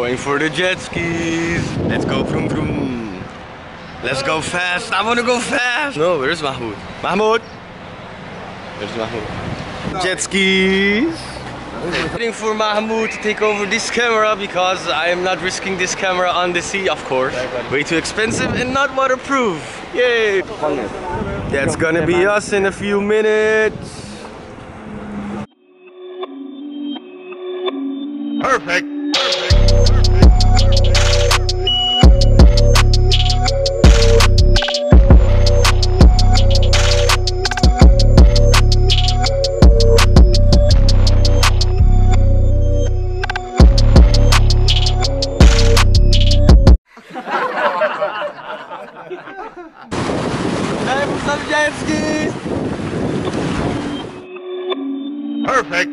Going for the jet skis. Let's go vroom vroom. Let's go fast. I wanna go fast. No, where's Mahmoud? Mahmoud? Where's Mahmoud? Jet skis. Waiting for Mahmoud to take over this camera because I am not risking this camera on the sea, of course. Way too expensive and not waterproof. Yay! That's gonna be us in a few minutes. Perfect. Hey, what's up, jet skis? Perfect.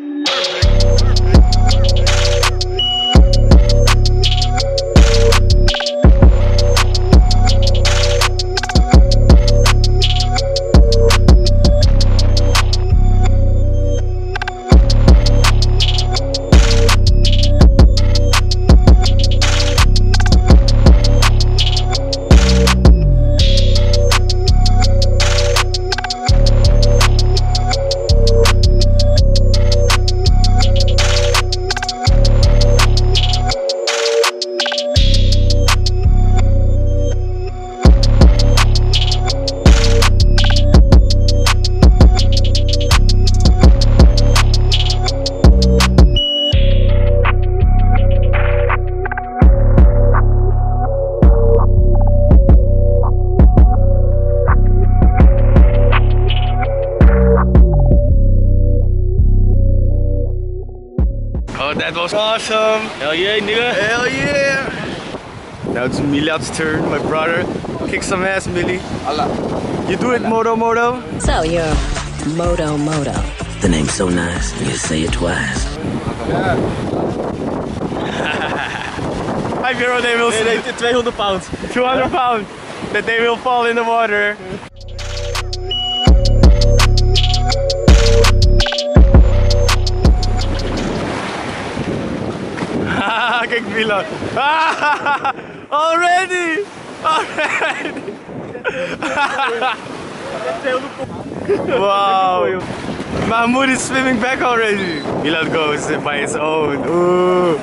Oh, that was awesome! Hell yeah, nigga! Hell yeah! Now it's Milad's turn, my brother. Kick some ass, Millie. You do it, Moto Moto. So you're Moto Moto. The name's so nice, you say it twice. I feel they will say 200 pounds. 200 pounds! That they will fall in the water. Kijk Milad. Already! Already! Wow! Mahmoud is swimming back already. Milad goes by his own. Ooh.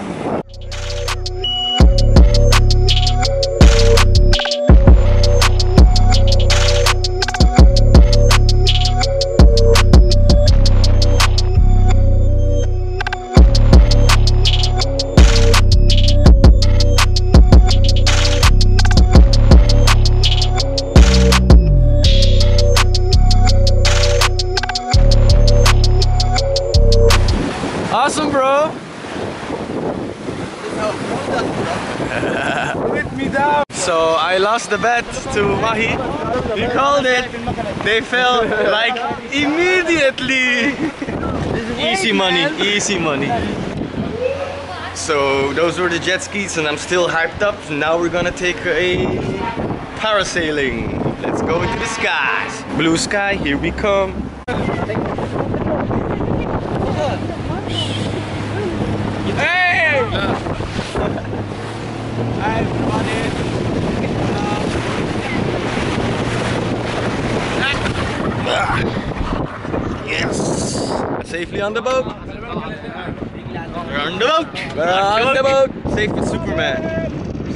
Awesome, bro! With me down! So I lost the bet to Mahi. He called it. They fell like immediately. Easy money, easy money. So those were the jet skis and I'm still hyped up. Now we're gonna take a parasailing. Let's go into the skies. Blue sky, here we come. Hey! Yes! Safely on the boat. We're on the boat. We're on the boat. Safe with Superman.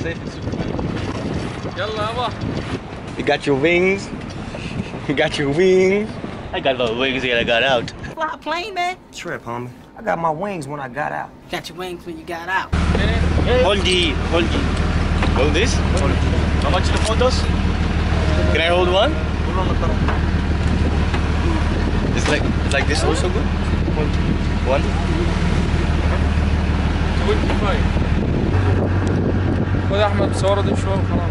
Safe with Superman. You got your wings. You got your wings. I got my wings and I got out. Fly a plane, man. Trip, homie. I got my wings when I got out. Got your wings when you got out. Hold it. Hold this? How much are the photos? Can I hold one? It's like this also good? One? خد احمد صورة دي شوية وخلاص.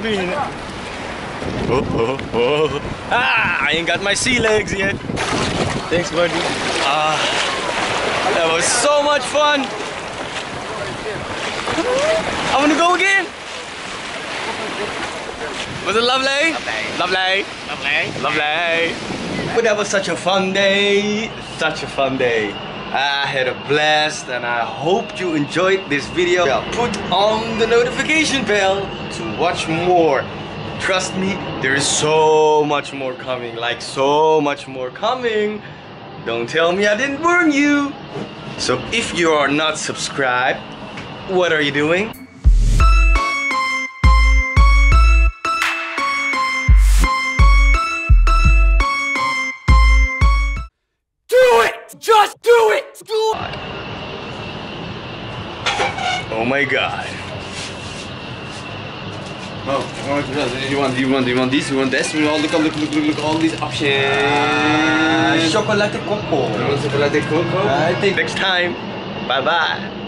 sabihin. Ah, I ain't got my sea legs yet. Thanks, buddy. Ah, that was so much fun. I wanna go again. Was it lovely? Lovely. Lovely. But that was such a fun day. Such a fun day. I had a blast and I hope you enjoyed this video. Put on the notification bell to watch more. Trust me, there is so much more coming. Like so much more coming. Don't tell me I didn't warn you. So if you are not subscribed, what are you doing? Just do it! Do it! Oh my god. Oh, you want this? You want this? Look, all these options. Chocolate coco. Chocolate coco. I think next time. Bye bye.